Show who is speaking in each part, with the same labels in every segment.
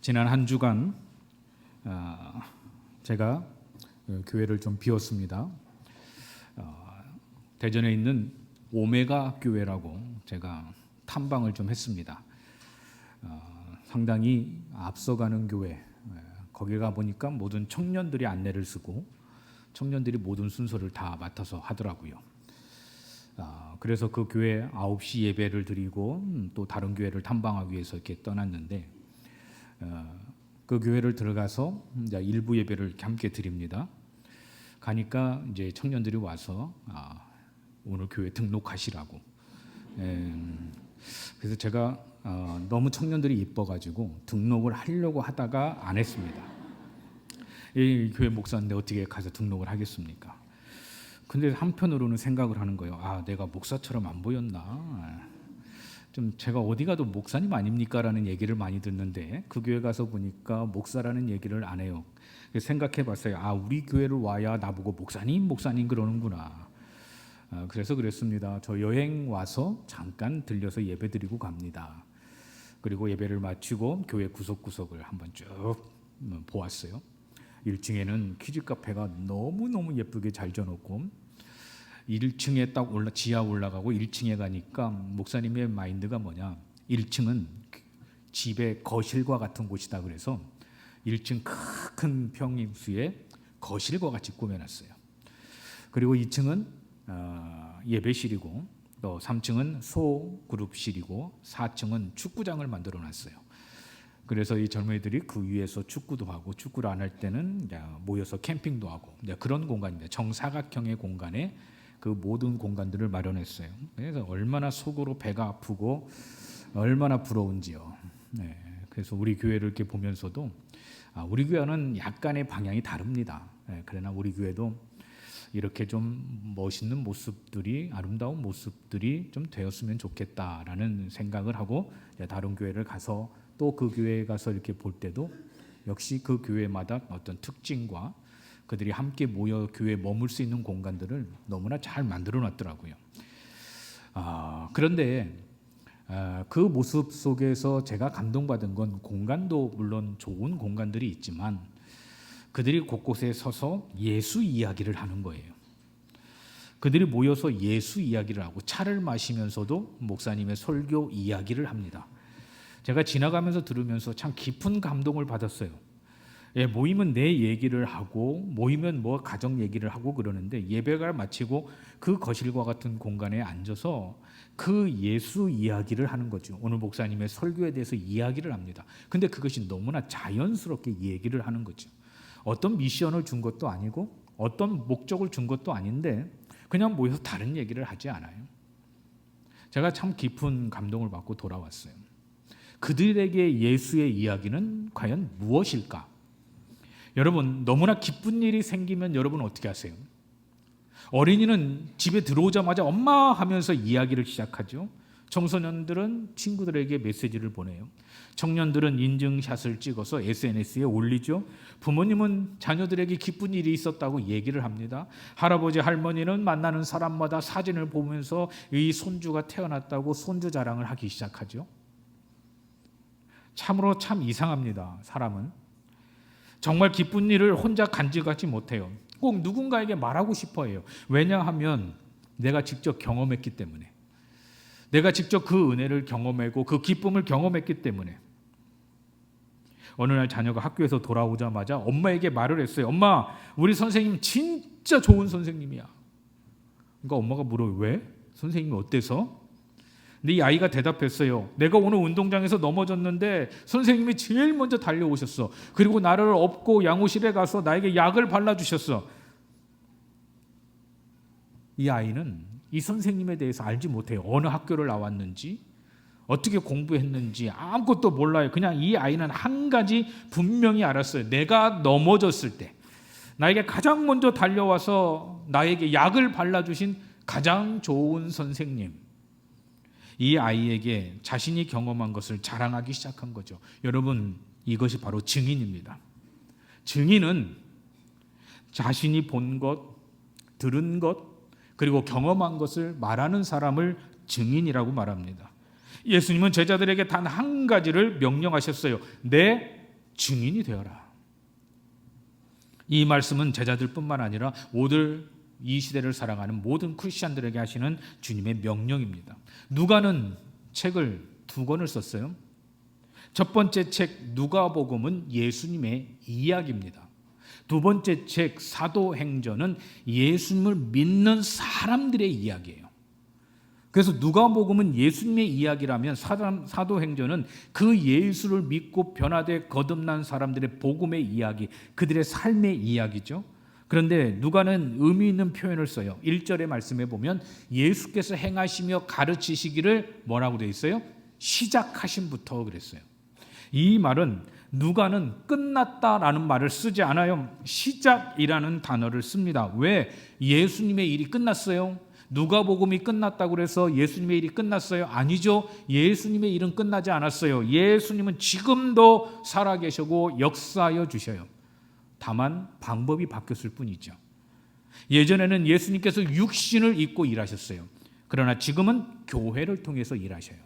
Speaker 1: 지난 한 주간 제가 교회를 좀 비웠습니다. 대전에 있는 오메가 교회라고 제가 탐방을 좀 했습니다. 상당히 앞서가는 교회, 거기 가 보니까 모든 청년들이 안내를 쓰고 청년들이 모든 순서를 다 맡아서 하더라고요. 그래서 그 교회 9시 예배를 드리고 또 다른 교회를 탐방하기 위해서 이렇게 떠났는데, 그 교회를 들어가서 이제 일부 예배를 이렇게 함께 드립니다. 가니까 이제 청년들이 와서 오늘 교회 등록하시라고. 그래서 제가 너무 청년들이 이뻐가지고 등록을 하려고 하다가 안 했습니다. 이 교회 목사인데 어떻게 가서 등록을 하겠습니까? 근데 한편으로는 생각을 하는 거예요. 내가 목사처럼 안 보였나? 좀 제가 어디 가도 목사님 아닙니까? 라는 얘기를 많이 듣는데 그 교회 가서 보니까 목사라는 얘기를 안 해요. 생각해 봤어요. 우리 교회를 와야 나보고 목사님 그러는구나. 그래서 그랬습니다. 저 여행 와서 잠깐 들려서 예배 드리고 갑니다. 그리고 예배를 마치고 교회 구석구석을 한번 쭉 보았어요. 1층에는 키즈 카페가 너무너무 예쁘게 잘 져놓고 1층에 딱 지하 올라가고 1층에 가니까 목사님의 마인드가 뭐냐, 1층은 집의 거실과 같은 곳이다. 그래서 1층 큰 평수에 거실과 같이 꾸며놨어요. 그리고 2층은 예배실이고 또 3층은 소그룹실이고 4층은 축구장을 만들어놨어요. 그래서 이 젊은이들이 그 위에서 축구도 하고, 축구를 안 할 때는 모여서 캠핑도 하고, 그런 공간입니다. 정사각형의 공간에 그 모든 공간들을 마련했어요. 그래서 얼마나 속으로 배가 아프고 얼마나 부러운지요. 그래서 우리 교회를 이렇게 보면서도 우리 교회는 약간의 방향이 다릅니다. 그러나 우리 교회도 이렇게 좀 멋있는 모습들이, 아름다운 모습들이 좀 되었으면 좋겠다라는 생각을 하고, 다른 교회를 가서 또 그 교회에 가서 이렇게 볼 때도 역시 그 교회마다 어떤 특징과 그들이 함께 모여 교회에 머물 수 있는 공간들을 너무나 잘 만들어 놨더라고요. 그런데 그 모습 속에서 제가 감동받은 건, 공간도 물론 좋은 공간들이 있지만 그들이 곳곳에 서서 예수 이야기를 하는 거예요. 그들이 모여서 예수 이야기를 하고 차를 마시면서도 목사님의 설교 이야기를 합니다. 제가 지나가면서 들으면서 참 깊은 감동을 받았어요. 모이면 내 얘기를 하고, 모이면 뭐 가정 얘기를 하고 그러는데, 예배가 마치고 그 거실과 같은 공간에 앉아서 그 예수 이야기를 하는 거죠. 오늘 목사님의 설교에 대해서 이야기를 합니다. 근데 그것이 너무나 자연스럽게 얘기를 하는 거죠. 어떤 미션을 준 것도 아니고 어떤 목적을 준 것도 아닌데 그냥 모여서 다른 얘기를 하지 않아요. 제가 참 깊은 감동을 받고 돌아왔어요. 그들에게 예수의 이야기는 과연 무엇일까? 여러분, 너무나 기쁜 일이 생기면 여러분 어떻게 하세요? 어린이는 집에 들어오자마자 엄마 하면서 이야기를 시작하죠. 청소년들은 친구들에게 메시지를 보내요. 청년들은 인증샷을 찍어서 SNS에 올리죠. 부모님은 자녀들에게 기쁜 일이 있었다고 얘기를 합니다. 할아버지 할머니는 만나는 사람마다 사진을 보면서 이 손주가 태어났다고 손주 자랑을 하기 시작하죠. 참으로 참 이상합니다. 사람은 정말 기쁜 일을 혼자 간직하지 못해요. 꼭 누군가에게 말하고 싶어 해요. 왜냐하면 내가 직접 경험했기 때문에, 내가 직접 그 은혜를 경험하고 그 기쁨을 경험했기 때문에. 어느 날 자녀가 학교에서 돌아오자마자 엄마에게 말을 했어요. 엄마, 우리 선생님 진짜 좋은 선생님이야. 그러니까 엄마가 물어요. 왜? 선생님이 어때서? 근데 이 아이가 대답했어요. 내가 오늘 운동장에서 넘어졌는데 선생님이 제일 먼저 달려오셨어. 그리고 나를 업고 양호실에 가서 나에게 약을 발라주셨어. 이 아이는 이 선생님에 대해서 알지 못해요. 어느 학교를 나왔는지, 어떻게 공부했는지 아무것도 몰라요. 그냥 이 아이는 한 가지 분명히 알았어요. 내가 넘어졌을 때 나에게 가장 먼저 달려와서 나에게 약을 발라주신 가장 좋은 선생님, 이 아이에게 자신이 경험한 것을 자랑하기 시작한 거죠. 여러분, 이것이 바로 증인입니다. 증인은 자신이 본 것, 들은 것, 그리고 경험한 것을 말하는 사람을 증인이라고 말합니다. 예수님은 제자들에게 단 한 가지를 명령하셨어요. 내 증인이 되어라. 이 말씀은 제자들뿐만 아니라 모든 이 시대를 살아가는 모든 크리스천들에게 하시는 주님의 명령입니다. 누가는 책을 2권을 썼어요. 첫 번째 책 누가복음은 예수님의 이야기입니다. 두 번째 책 사도행전은 예수님을 믿는 사람들의 이야기예요. 그래서 누가복음은 예수님의 이야기라면 사도행전은 그 예수를 믿고 변화돼 거듭난 사람들의 복음의 이야기, 그들의 삶의 이야기죠. 그런데 누가는 의미 있는 표현을 써요. 1절의 말씀에 보면 예수께서 행하시며 가르치시기를 뭐라고 되어 있어요? 시작하신부터 그랬어요. 이 말은 누가는 끝났다라는 말을 쓰지 않아요. 시작이라는 단어를 씁니다. 왜? 예수님의 일이 끝났어요? 누가복음이 끝났다고 그래서 예수님의 일이 끝났어요? 아니죠. 예수님의 일은 끝나지 않았어요. 예수님은 지금도 살아계시고 역사하여 주셔요. 다만 방법이 바뀌었을 뿐이죠. 예전에는 예수님께서 육신을 입고 일하셨어요. 그러나 지금은 교회를 통해서 일하셔요.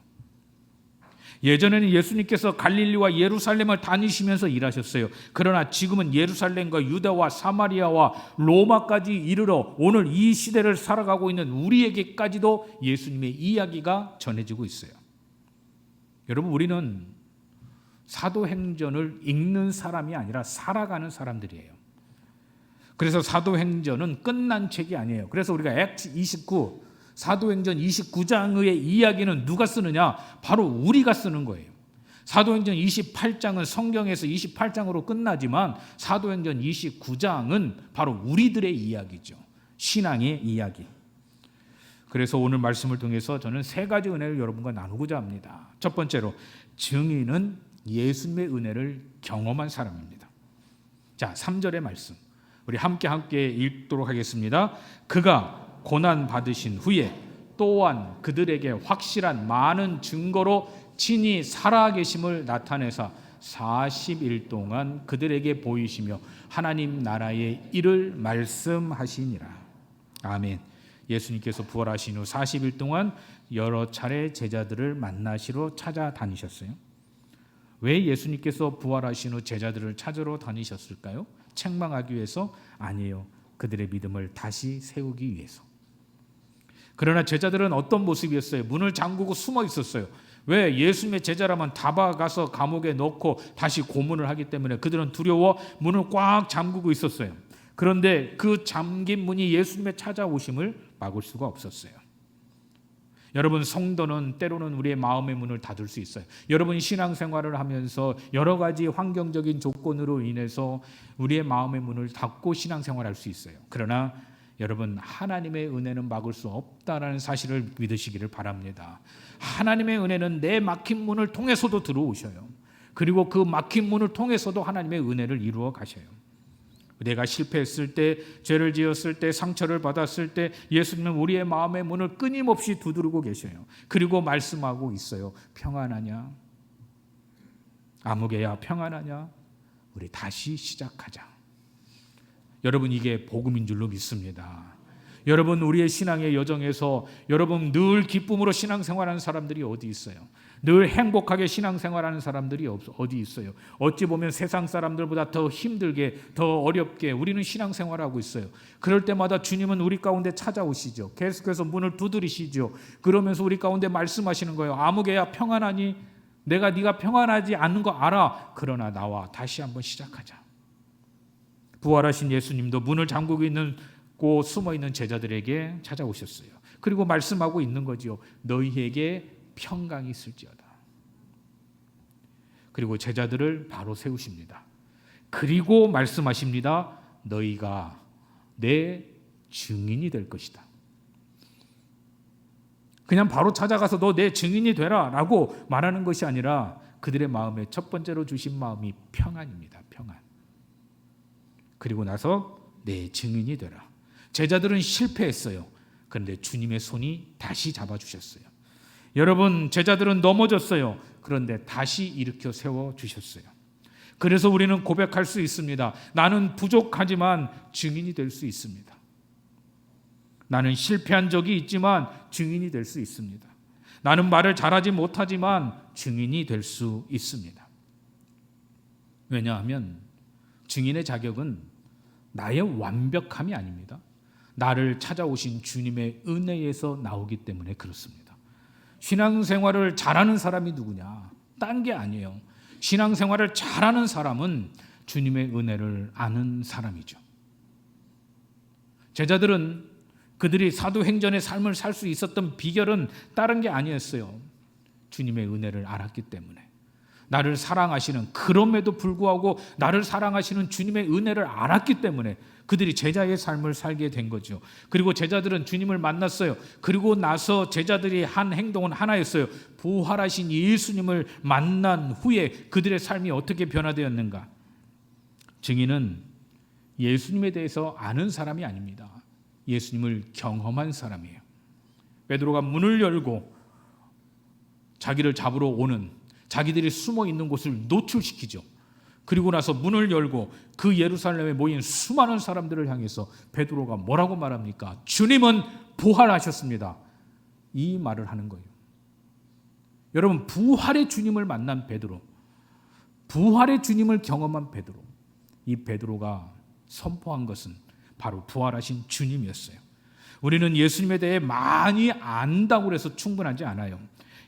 Speaker 1: 예전에는 예수님께서 갈릴리와 예루살렘을 다니시면서 일하셨어요. 그러나 지금은 예루살렘과 유다와 사마리아와 로마까지 이르러 오늘 이 시대를 살아가고 있는 우리에게까지도 예수님의 이야기가 전해지고 있어요. 여러분, 우리는 사도행전을 읽는 사람이 아니라 살아가는 사람들이에요. 그래서 사도행전은 끝난 책이 아니에요. 그래서 우리가 액트 29 사도행전 29장의 이야기는 누가 쓰느냐? 바로 우리가 쓰는 거예요. 사도행전 28장은 성경에서 28장으로 끝나지만 사도행전 29장은 바로 우리들의 이야기죠. 신앙의 이야기. 그래서 오늘 말씀을 통해서 저는 3가지 은혜를 여러분과 나누고자 합니다. 첫 번째로, 증인은 예수님의 은혜를 경험한 사람입니다. 자, 3절의 말씀 우리 함께 읽도록 하겠습니다. 그가 고난 받으신 후에 또한 그들에게 확실한 많은 증거로 친히 살아계심을 나타내사 40일 동안 그들에게 보이시며 하나님 나라의 일을 말씀하시니라. 아멘. 예수님께서 부활하신 후 40일 동안 여러 차례 제자들을 만나시러 찾아다니셨어요. 왜 예수님께서 부활하신 후 제자들을 찾으러 다니셨을까요? 책망하기 위해서? 아니에요. 그들의 믿음을 다시 세우기 위해서. 그러나 제자들은 어떤 모습이었어요? 문을 잠그고 숨어 있었어요. 왜? 예수님의 제자라면 잡아가서 감옥에 넣고 다시 고문을 하기 때문에 그들은 두려워 문을 꽉 잠그고 있었어요. 그런데 그 잠긴 문이 예수님의 찾아오심을 막을 수가 없었어요. 여러분, 성도는 때로는 우리의 마음의 문을 닫을 수 있어요. 여러분, 신앙생활을 하면서 여러 가지 환경적인 조건으로 인해서 우리의 마음의 문을 닫고 신앙생활할 수 있어요. 그러나 여러분, 하나님의 은혜는 막을 수 없다라는 사실을 믿으시기를 바랍니다. 하나님의 은혜는 내 막힌 문을 통해서도 들어오셔요. 그리고 그 막힌 문을 통해서도 하나님의 은혜를 이루어 가셔요. 내가 실패했을 때, 죄를 지었을 때, 상처를 받았을 때 예수님은 우리의 마음의 문을 끊임없이 두드리고 계셔요. 그리고 말씀하고 있어요. 평안하냐? 아무개야 평안하냐? 우리 다시 시작하자. 여러분, 이게 복음인 줄로 믿습니다. 여러분, 우리의 신앙의 여정에서 여러분 늘 기쁨으로 신앙생활하는 사람들이 어디 있어요? 늘 행복하게 신앙생활하는 사람들이 어디 있어요? 어찌 보면 세상 사람들보다 더 힘들게, 더 어렵게 우리는 신앙생활하고 있어요. 그럴 때마다 주님은 우리 가운데 찾아오시죠. 계속해서 문을 두드리시죠. 그러면서 우리 가운데 말씀하시는 거예요. 아무개야 평안하니? 내가 네가 평안하지 않는 거 알아. 그러나 나와 다시 한번 시작하자. 부활하신 예수님도 문을 잠그고 있는 고 숨어 있는 제자들에게 찾아오셨어요. 그리고 말씀하고 있는 거지요. 너희에게 평강이 있을지어다. 그리고 제자들을 바로 세우십니다. 그리고 말씀하십니다. 너희가 내 증인이 될 것이다. 그냥 바로 찾아가서 너 내 증인이 되라 라고 말하는 것이 아니라 그들의 마음에 첫 번째로 주신 마음이 평안입니다. 평안. 그리고 나서 내 증인이 되라. 제자들은 실패했어요. 그런데 주님의 손이 다시 잡아주셨어요. 여러분, 제자들은 넘어졌어요. 그런데 다시 일으켜 세워주셨어요. 그래서 우리는 고백할 수 있습니다. 나는 부족하지만 증인이 될 수 있습니다. 나는 실패한 적이 있지만 증인이 될 수 있습니다. 나는 말을 잘하지 못하지만 증인이 될 수 있습니다. 왜냐하면 증인의 자격은 나의 완벽함이 아닙니다. 나를 찾아오신 주님의 은혜에서 나오기 때문에 그렇습니다. 신앙생활을 잘하는 사람이 누구냐? 딴 게 아니에요. 신앙생활을 잘하는 사람은 주님의 은혜를 아는 사람이죠. 제자들은 그들이 사도행전의 삶을 살 수 있었던 비결은 다른 게 아니었어요. 주님의 은혜를 알았기 때문에. 나를 사랑하시는, 그럼에도 불구하고 나를 사랑하시는 주님의 은혜를 알았기 때문에 그들이 제자의 삶을 살게 된 거죠. 그리고 제자들은 주님을 만났어요. 그리고 나서 제자들이 한 행동은 하나였어요. 부활하신 예수님을 만난 후에 그들의 삶이 어떻게 변화되었는가? 증인은 예수님에 대해서 아는 사람이 아닙니다. 예수님을 경험한 사람이에요. 베드로가 문을 열고 자기를 잡으러 오는, 자기들이 숨어 있는 곳을 노출시키죠. 그리고 나서 문을 열고 그 예루살렘에 모인 수많은 사람들을 향해서 베드로가 뭐라고 말합니까? 주님은 부활하셨습니다. 이 말을 하는 거예요. 여러분, 부활의 주님을 만난 베드로, 부활의 주님을 경험한 베드로, 이 베드로가 선포한 것은 바로 부활하신 주님이었어요. 우리는 예수님에 대해 많이 안다고 해서 충분하지 않아요.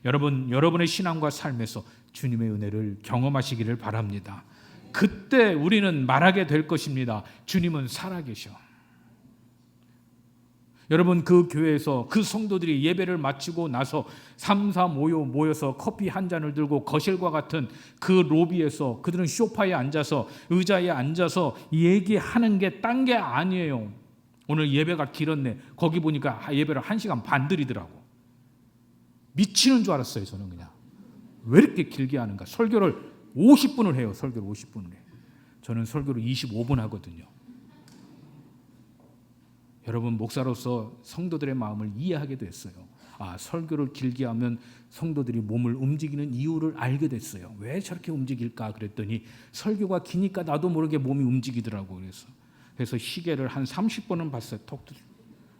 Speaker 1: 여러분의 신앙과 삶에서 주님의 은혜를 경험하시기를 바랍니다. 그때 우리는 말하게 될 것입니다. 주님은 살아계셔. 여러분, 그 교회에서 그 성도들이 예배를 마치고 나서 3, 4 모여서 커피 한 잔을 들고 거실과 같은 그 로비에서 그들은 소파에 앉아서, 의자에 앉아서 얘기하는 게 딴 게 아니에요. 오늘 예배가 길었네. 거기 보니까 예배를 1시간 반 드리더라고. 미치는 줄 알았어요. 저는 그냥 왜 이렇게 길게 하는가. 설교를 50분을 해요. 설교를 50분을 해요. 저는 설교를 25분 하거든요. 여러분, 목사로서 성도들의 마음을 이해하게 됐어요. 설교를 길게 하면 성도들이 몸을 움직이는 이유를 알게 됐어요. 왜 저렇게 움직일까 그랬더니 설교가 기니까 나도 모르게 몸이 움직이더라고. 그래서 시계를 한 30번은 봤어요. 톡.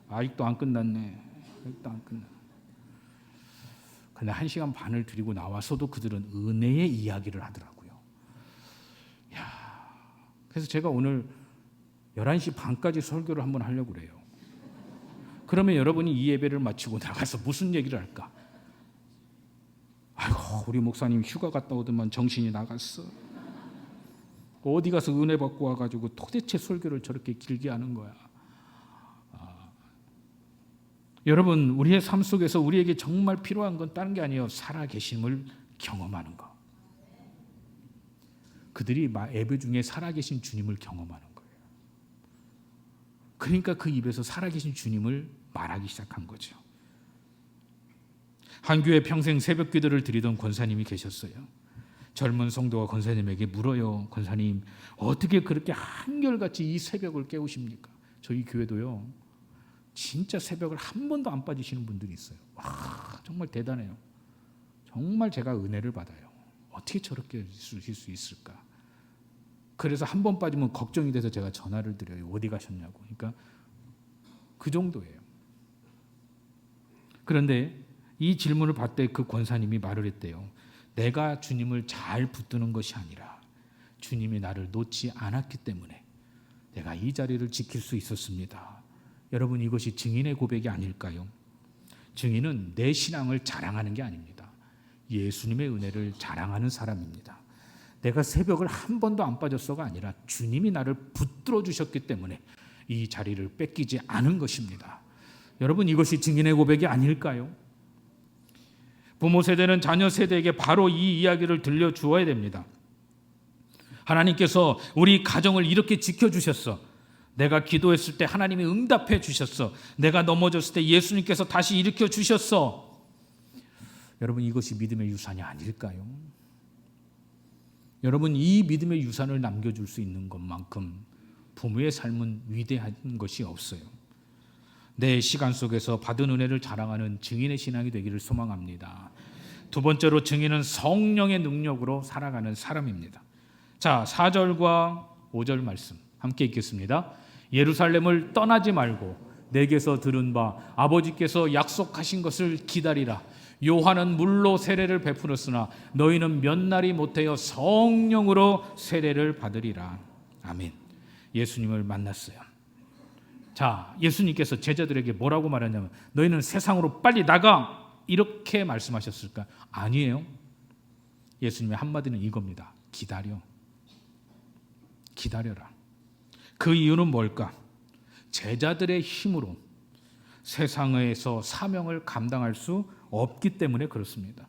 Speaker 1: 아직도 안 끝났네. 아직도 안 끝나. 근데 1시간 반을 드리고 나와서도 그들은 은혜의 이야기를 하더라고요. 그래서 제가 오늘 11시 반까지 설교를 한번 하려고 그래요. 그러면 여러분이 이 예배를 마치고 나가서 무슨 얘기를 할까? 아이고, 우리 목사님 휴가 갔다 오더만 정신이 나갔어. 어디 가서 은혜 받고 와가지고 도대체 설교를 저렇게 길게 하는 거야. 여러분, 우리의 삶 속에서 우리에게 정말 필요한 건 다른 게 아니에요. 살아계심을 경험하는 거. 그들이 예배 중에 살아계신 주님을 경험하는 거예요. 그러니까 그 입에서 살아계신 주님을 말하기 시작한 거죠. 한 교회 평생 새벽 기도를 드리던 권사님이 계셨어요. 젊은 성도가 권사님에게 물어요. 권사님, 어떻게 그렇게 한결같이 이 새벽을 깨우십니까? 저희 교회도요, 진짜 새벽을 한 번도 안 빠지시는 분들이 있어요. 와, 정말 대단해요. 정말 제가 은혜를 받아요. 어떻게 저렇게 주실 수 있을까? 그래서 한 번 빠지면 걱정이 돼서 제가 전화를 드려요. 어디 가셨냐고. 그러니까 그 정도예요. 그런데 이 질문을 받을 때 그 권사님이 말을 했대요. 내가 주님을 잘 붙드는 것이 아니라 주님이 나를 놓지 않았기 때문에 내가 이 자리를 지킬 수 있었습니다. 여러분, 이것이 증인의 고백이 아닐까요? 증인은 내 신앙을 자랑하는 게 아닙니다. 예수님의 은혜를 자랑하는 사람입니다. 내가 새벽을 한 번도 안 빠졌어가 아니라 주님이 나를 붙들어 주셨기 때문에 이 자리를 뺏기지 않은 것입니다. 여러분, 이것이 증인의 고백이 아닐까요? 부모 세대는 자녀 세대에게 바로 이 이야기를 들려주어야 됩니다. 하나님께서 우리 가정을 이렇게 지켜주셨어. 내가 기도했을 때 하나님이 응답해 주셨어. 내가 넘어졌을 때 예수님께서 다시 일으켜 주셨어. 여러분, 이것이 믿음의 유산이 아닐까요? 여러분, 이 믿음의 유산을 남겨줄 수 있는 것만큼 부모의 삶은 위대한 것이 없어요. 내 시간 속에서 받은 은혜를 자랑하는 증인의 신앙이 되기를 소망합니다. 두 번째로, 증인은 성령의 능력으로 살아가는 사람입니다. 자, 4절과 5절 말씀 함께 읽겠습니다. 예루살렘을 떠나지 말고 내게서 들은 바 아버지께서 약속하신 것을 기다리라. 요한은 물로 세례를 베풀었으나 너희는 몇 날이 못하여 성령으로 세례를 받으리라. 아멘. 예수님을 만났어요. 자, 예수님께서 제자들에게 뭐라고 말하냐면 너희는 세상으로 빨리 나가, 이렇게 말씀하셨을까? 아니에요. 예수님의 한마디는 이겁니다. 기다려라. 그 이유는 뭘까? 제자들의 힘으로 세상에서 사명을 감당할 수 없기 때문에 그렇습니다.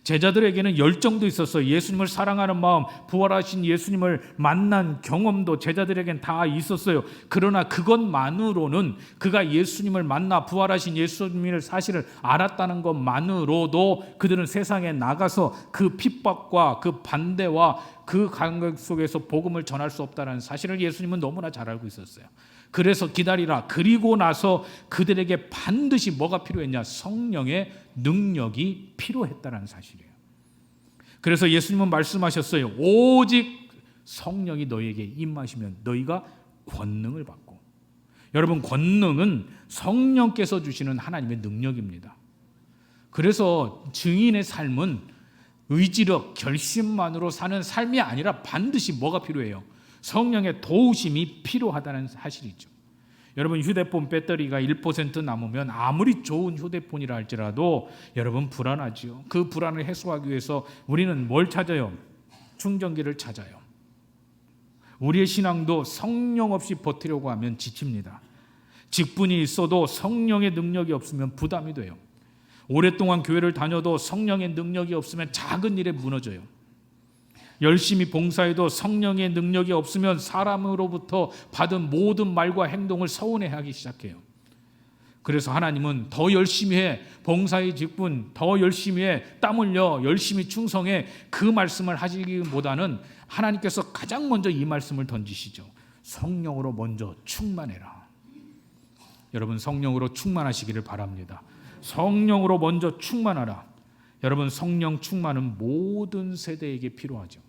Speaker 1: 제자들에게는 열정도 있었어요. 예수님을 사랑하는 마음, 부활하신 예수님을 만난 경험도 제자들에겐 다 있었어요. 그러나 그것만으로는, 그가 예수님을 만나 부활하신 예수님을 사실을 알았다는 것만으로도 그들은 세상에 나가서 그 핍박과 그 반대와 그 간격 속에서 복음을 전할 수 없다는 사실을 예수님은 너무나 잘 알고 있었어요. 그래서 기다리라. 그리고 나서 그들에게 반드시 뭐가 필요했냐? 성령의 능력이 필요했다는 사실이에요. 그래서 예수님은 말씀하셨어요. 오직 성령이 너희에게 임하시면 너희가 권능을 받고. 여러분, 권능은 성령께서 주시는 하나님의 능력입니다. 그래서 증인의 삶은 의지력, 결심만으로 사는 삶이 아니라 반드시 뭐가 필요해요? 성령의 도우심이 필요하다는 사실이죠. 여러분, 휴대폰 배터리가 1% 남으면 아무리 좋은 휴대폰이라 할지라도 여러분 불안하죠. 그 불안을 해소하기 위해서 우리는 뭘 찾아요? 충전기를 찾아요. 우리의 신앙도 성령 없이 버티려고 하면 지칩니다. 직분이 있어도 성령의 능력이 없으면 부담이 돼요. 오랫동안 교회를 다녀도 성령의 능력이 없으면 작은 일에 무너져요. 열심히 봉사해도 성령의 능력이 없으면 사람으로부터 받은 모든 말과 행동을 서운해하기 시작해요. 그래서 하나님은 더 열심히 해, 봉사의 직분 더 열심히 해, 땀 흘려 열심히 충성해, 그 말씀을 하시기보다는 하나님께서 가장 먼저 이 말씀을 던지시죠. 성령으로 먼저 충만해라. 여러분, 성령으로 충만하시기를 바랍니다. 성령으로 먼저 충만하라. 여러분, 성령 충만은 모든 세대에게 필요하죠.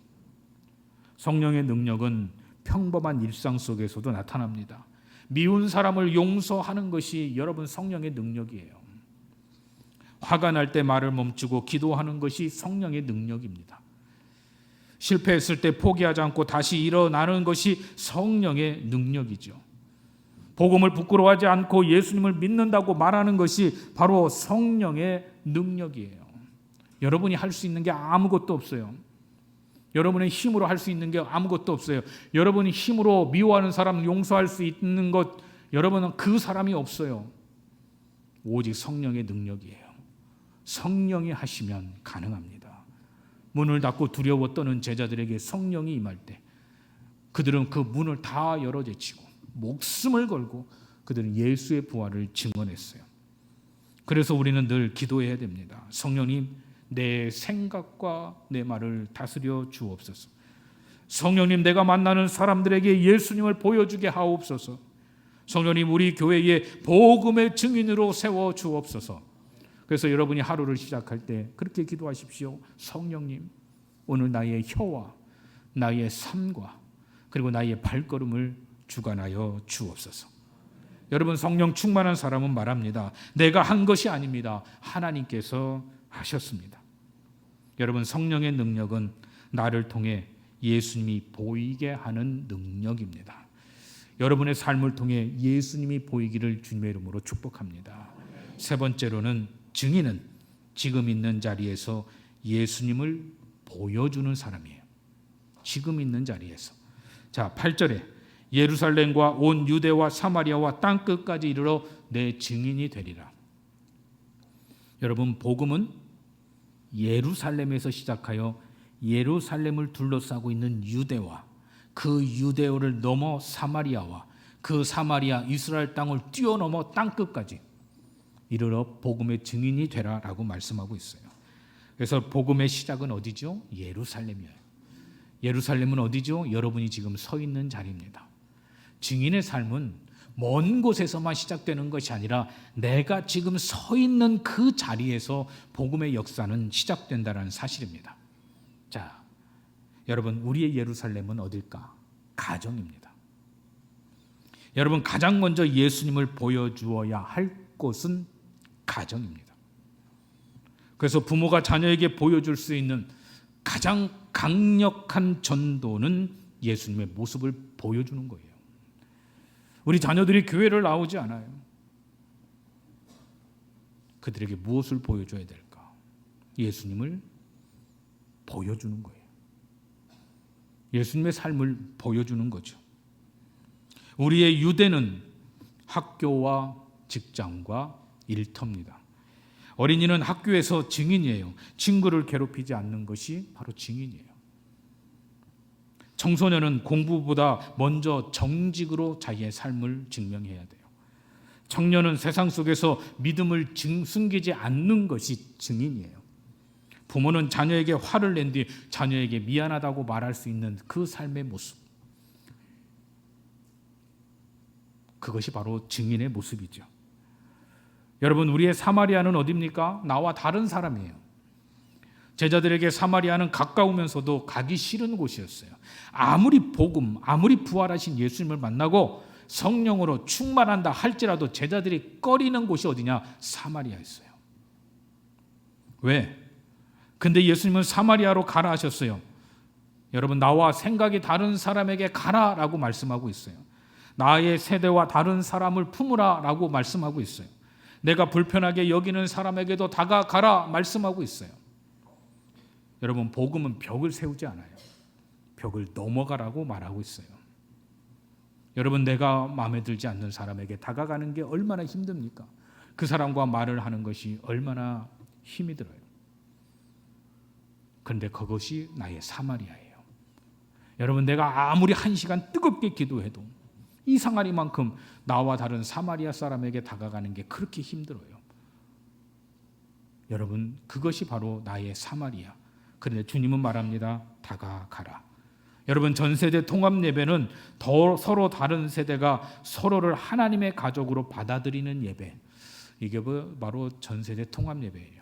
Speaker 1: 성령의 능력은 평범한 일상 속에서도 나타납니다. 미운 사람을 용서하는 것이 여러분 성령의 능력이에요. 화가 날 때 말을 멈추고 기도하는 것이 성령의 능력입니다. 실패했을 때 포기하지 않고 다시 일어나는 것이 성령의 능력이죠. 복음을 부끄러워하지 않고 예수님을 믿는다고 말하는 것이 바로 성령의 능력이에요. 여러분이 할 수 있는 게 아무것도 없어요. 여러분의 힘으로 할 수 있는 게 아무것도 없어요. 여러분이 힘으로 미워하는 사람 용서할 수 있는 것, 여러분은 그 사람이 없어요. 오직 성령의 능력이에요. 성령이 하시면 가능합니다. 문을 닫고 두려워 떠는 제자들에게 성령이 임할 때 그들은 그 문을 다 열어제치고 목숨을 걸고 그들은 예수의 부활을 증언했어요. 그래서 우리는 늘 기도해야 됩니다. 성령님, 내 생각과 내 말을 다스려 주옵소서. 성령님, 내가 만나는 사람들에게 예수님을 보여주게 하옵소서. 성령님, 우리 교회에 복음의 증인으로 세워 주옵소서. 그래서 여러분이 하루를 시작할 때 그렇게 기도하십시오. 성령님, 오늘 나의 혀와 나의 삶과 그리고 나의 발걸음을 주관하여 주옵소서. 여러분, 성령 충만한 사람은 말합니다. 내가 한 것이 아닙니다. 하나님께서 하셨습니다. 여러분, 성령의 능력은 나를 통해 예수님이 보이게 하는 능력입니다. 여러분의 삶을 통해 예수님이 보이기를 주님의 이름으로 축복합니다. 세 번째로는 증인은 지금 있는 자리에서 예수님을 보여주는 사람이에요. 지금 있는 자리에서. 자, 8절에 예루살렘과 온 유대와 사마리아와 땅끝까지 이르러 내 증인이 되리라. 여러분, 복음은 예루살렘에서 시작하여 예루살렘을 둘러싸고 있는 유대와 그 유대를 넘어 사마리아와 그 사마리아 이스라엘 땅을 뛰어넘어 땅끝까지 이르러 복음의 증인이 되라라고 말씀하고 있어요. 그래서 복음의 시작은 어디죠? 예루살렘이에요. 예루살렘은 어디죠? 여러분이 지금 서 있는 자리입니다. 증인의 삶은 먼 곳에서만 시작되는 것이 아니라 내가 지금 서 있는 그 자리에서 복음의 역사는 시작된다는 사실입니다. 자, 여러분, 우리의 예루살렘은 어딜까? 가정입니다. 여러분, 가장 먼저 예수님을 보여주어야 할 곳은 가정입니다. 그래서 부모가 자녀에게 보여줄 수 있는 가장 강력한 전도는 예수님의 모습을 보여주는 거예요. 우리 자녀들이 교회를 나오지 않아요. 그들에게 무엇을 보여줘야 될까? 예수님을 보여주는 거예요. 예수님의 삶을 보여주는 거죠. 우리의 유대는 학교와 직장과 일터입니다. 어린이는 학교에서 증인이에요. 친구를 괴롭히지 않는 것이 바로 증인이에요. 청소년은 공부보다 먼저 정직으로 자기의 삶을 증명해야 돼요. 청년은 세상 속에서 믿음을 숨기지 않는 것이 증인이에요. 부모는 자녀에게 화를 낸 뒤 자녀에게 미안하다고 말할 수 있는 그 삶의 모습, 그것이 바로 증인의 모습이죠. 여러분, 우리의 사마리아는 어디입니까? 나와 다른 사람이에요. 제자들에게 사마리아는 가까우면서도 가기 싫은 곳이었어요. 아무리 아무리 부활하신 예수님을 만나고 성령으로 충만한다 할지라도 제자들이 꺼리는 곳이 어디냐? 사마리아였어요. 왜? 근데 예수님은 사마리아로 가라 하셨어요. 여러분, 나와 생각이 다른 사람에게 가라라고 말씀하고 있어요. 나의 세대와 다른 사람을 품으라라고 말씀하고 있어요. 내가 불편하게 여기는 사람에게도 다가가라 말씀하고 있어요. 여러분, 복음은 벽을 세우지 않아요. 벽을 넘어가라고 말하고 있어요. 여러분, 내가 마음에 들지 않는 사람에게 다가가는 게 얼마나 힘듭니까? 그 사람과 말을 하는 것이 얼마나 힘이 들어요. 그런데 그것이 나의 사마리아예요. 여러분, 내가 아무리 1시간 뜨겁게 기도해도 이상하리만큼 나와 다른 사마리아 사람에게 다가가는 게 그렇게 힘들어요. 여러분, 그것이 바로 나의 사마리아. 그런데 주님은 말합니다. 다가가라. 여러분, 전세대 통합예배는 서로 다른 세대가 서로를 하나님의 가족으로 받아들이는 예배, 이게 바로 전세대 통합예배예요.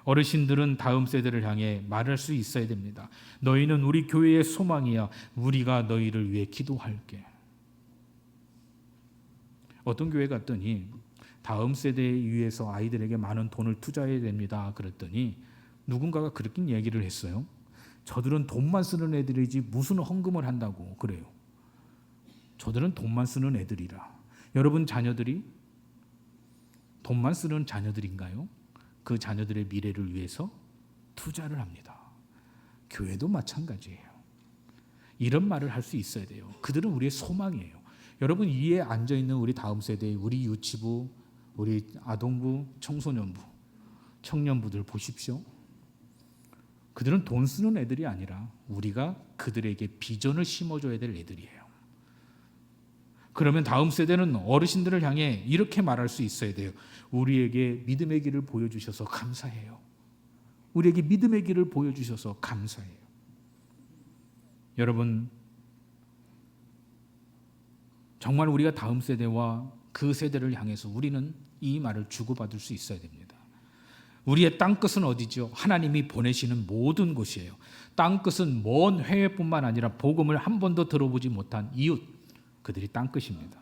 Speaker 1: 어르신들은 다음 세대를 향해 말할 수 있어야 됩니다. 너희는 우리 교회의 소망이야. 우리가 너희를 위해 기도할게. 어떤 교회 갔더니 다음 세대에 위해서 아이들에게 많은 돈을 투자해야 됩니다. 그랬더니 누군가가 그렇게 얘기를 했어요. 저들은 돈만 쓰는 애들이지 무슨 헌금을 한다고 그래요. 저들은 돈만 쓰는 애들이라. 여러분, 자녀들이 돈만 쓰는 자녀들인가요? 그 자녀들의 미래를 위해서 투자를 합니다. 교회도 마찬가지예요. 이런 말을 할 수 있어야 돼요. 그들은 우리의 소망이에요. 여러분, 위에 앉아있는 우리 다음 세대, 우리 유치부, 우리 아동부, 청소년부, 청년부들 보십시오. 그들은 돈 쓰는 애들이 아니라 우리가 그들에게 비전을 심어줘야 될 애들이에요. 그러면 다음 세대는 어르신들을 향해 이렇게 말할 수 있어야 돼요. 우리에게 믿음의 길을 보여주셔서 감사해요. 우리에게 믿음의 길을 보여주셔서 감사해요. 여러분, 정말 우리가 다음 세대와 그 세대를 향해서 우리는 이 말을 주고받을 수 있어야 됩니다. 우리의 땅끝은 어디죠? 하나님이 보내시는 모든 곳이에요. 땅끝은 먼 해외뿐만 아니라 복음을 한 번도 들어보지 못한 이웃, 그들이 땅끝입니다.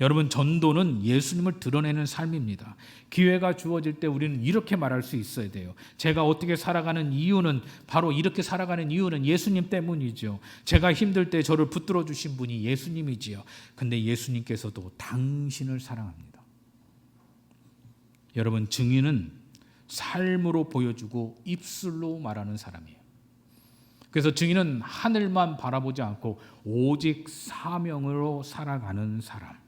Speaker 1: 여러분, 전도는 예수님을 드러내는 삶입니다. 기회가 주어질 때 우리는 이렇게 말할 수 있어야 돼요. 제가 어떻게 살아가는 이유는, 바로 이렇게 살아가는 이유는 예수님 때문이죠. 제가 힘들 때 저를 붙들어 주신 분이 예수님이지요. 근데 예수님께서도 당신을 사랑합니다. 여러분, 증인은 삶으로 보여주고 입술로 말하는 사람이에요. 그래서 증인은 하늘만 바라보지 않고 오직 사명으로 살아가는 사람.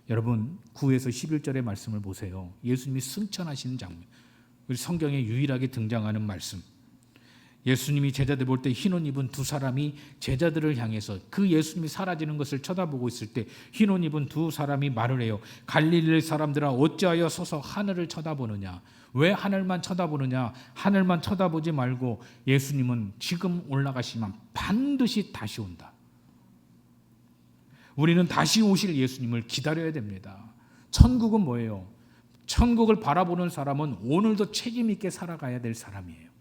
Speaker 1: 여러분, 9에서 11절의 말씀을 보세요. 예수님이 승천하시는 장면, 우리 성경에 유일하게 등장하는 말씀. 예수님이 제자들 볼 때 흰옷 입은 두 사람이 제자들을 향해서 그 예수님이 사라지는 것을 쳐다보고 있을 때 흰옷 입은 두 사람이 말을 해요. 갈릴리 사람들아, 어찌하여 서서 하늘을 쳐다보느냐? 왜 하늘만 쳐다보느냐? 하늘만 쳐다보지 말고 예수님은 지금 올라가시면 반드시 다시 온다. 우리는 다시 오실 예수님을 기다려야 됩니다. 천국은 뭐예요? 천국을 바라보는 사람은 오늘도 책임 있게 살아가야 될 사람이에요.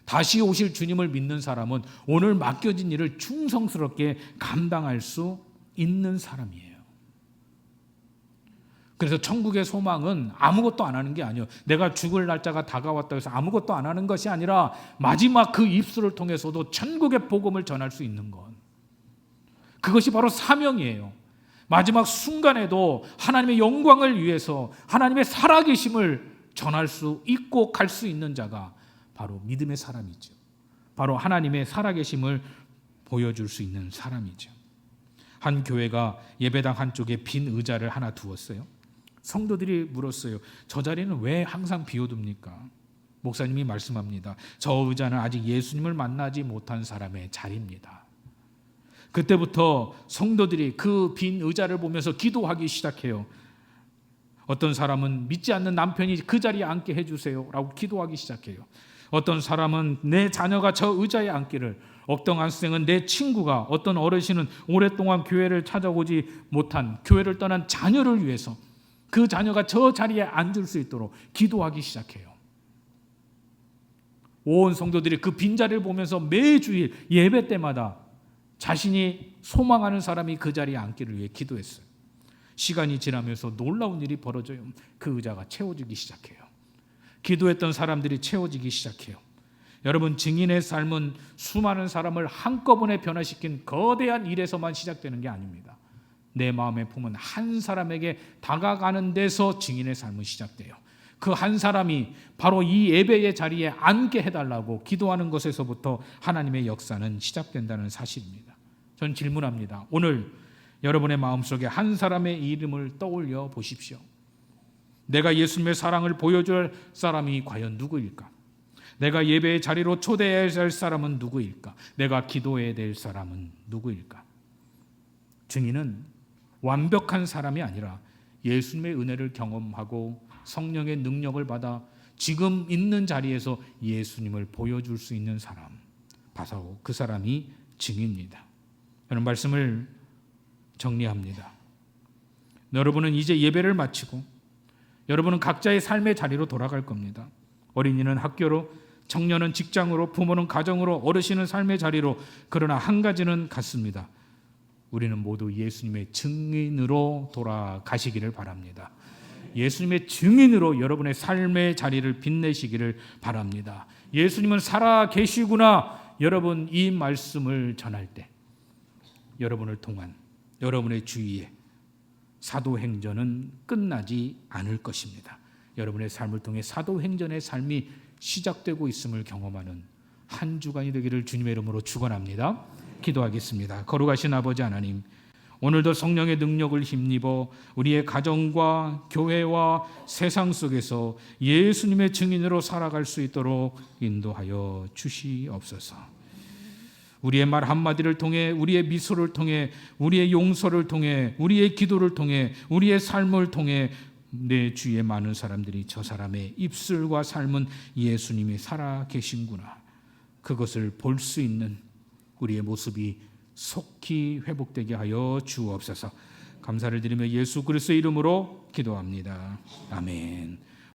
Speaker 1: 다시 오실 주님을 믿는 사람은 오늘 맡겨진 일을 충성스럽게 감당할 수 있는 사람이에요. 그래서 천국의 소망은 아무것도 안 하는 게 아니에요. 내가 죽을 날짜가 다가왔다 해서 아무것도 안 하는 것이 아니라 마지막 그 입술을 통해서도 천국의 복음을 전할 수 있는 것. 그것이 바로 사명이에요. 마지막 순간에도 하나님의 영광을 위해서 하나님의 살아계심을 전할 수 있고 갈 수 있는 자가 바로 믿음의 사람이죠. 바로 하나님의 살아계심을 보여줄 수 있는 사람이죠. 한 교회가 예배당 한쪽에 빈 의자를 하나 두었어요. 성도들이 물었어요. 저 자리는 왜 항상 비워둡니까? 목사님이 말씀합니다. 저 의자는 아직 예수님을 만나지 못한 사람의 자리입니다. 그때부터 성도들이 그 빈 의자를 보면서 기도하기 시작해요. 어떤 사람은 믿지 않는 남편이 그 자리에 앉게 해주세요 라고 기도하기 시작해요. 어떤 사람은 내 자녀가 저 의자에 앉기를, 어떤 학생은 내 친구가, 어떤 어르신은 오랫동안 교회를 찾아오지 못한, 교회를 떠난 자녀를 위해서 그 자녀가 저 자리에 앉을 수 있도록 기도하기 시작해요. 온 성도들이 그 빈자리를 보면서 매주일 예배 때마다 자신이 소망하는 사람이 그 자리에 앉기를 위해 기도했어요. 시간이 지나면서 놀라운 일이 벌어져요. 그 의자가 채워지기 시작해요. 기도했던 사람들이 채워지기 시작해요. 여러분, 증인의 삶은 수많은 사람을 한꺼번에 변화시킨 거대한 일에서만 시작되는 게 아닙니다. 내 마음의 품은 한 사람에게 다가가는 데서 증인의 삶은 시작돼요. 그 한 사람이 바로 이 예배의 자리에 앉게 해달라고 기도하는 것에서부터 하나님의 역사는 시작된다는 사실입니다. 전 질문합니다. 오늘 여러분의 마음속에 한 사람의 이름을 떠올려 보십시오. 내가 예수님의 사랑을 보여줄 사람이 과연 누구일까? 내가 예배의 자리로 초대해야 할 사람은 누구일까? 내가 기도해야 될 사람은 누구일까? 증인은 완벽한 사람이 아니라 예수님의 은혜를 경험하고 성령의 능력을 받아 지금 있는 자리에서 예수님을 보여줄 수 있는 사람, 바로 그 사람이 증인입니다. 저는 말씀을 정리합니다. 여러분은 이제 예배를 마치고 여러분은 각자의 삶의 자리로 돌아갈 겁니다. 어린이는 학교로, 청년은 직장으로, 부모는 가정으로, 어르신은 삶의 자리로. 그러나 한 가지는 같습니다. 우리는 모두 예수님의 증인으로 돌아가시기를 바랍니다. 예수님의 증인으로 여러분의 삶의 자리를 빛내시기를 바랍니다. 예수님은 살아 계시구나. 여러분 이 말씀을 전할 때 여러분을 통한 여러분의 주위에 사도행전은 끝나지 않을 것입니다. 여러분의 삶을 통해 사도행전의 삶이 시작되고 있음을 경험하는 한 주간이 되기를 주님의 이름으로 축원합니다. 기도하겠습니다. 거룩하신 아버지 하나님, 오늘도 성령의 능력을 힘입어 우리의 가정과 교회와 세상 속에서 예수님의 증인으로 살아갈 수 있도록 인도하여 주시옵소서. 우리의 말 한마디를 통해, 우리의 미소를 통해, 우리의 용서를 통해, 우리의 기도를 통해, 우리의 삶을 통해 내 주위에 많은 사람들이 저 사람의 입술과 삶은 예수님이 살아 계신구나, 그것을 볼 수 있는 우리의 모습이 속히 회복되게 하여 주옵소서. 감사를 드리며 예수 그리스도의 이름으로 기도합니다. 아멘.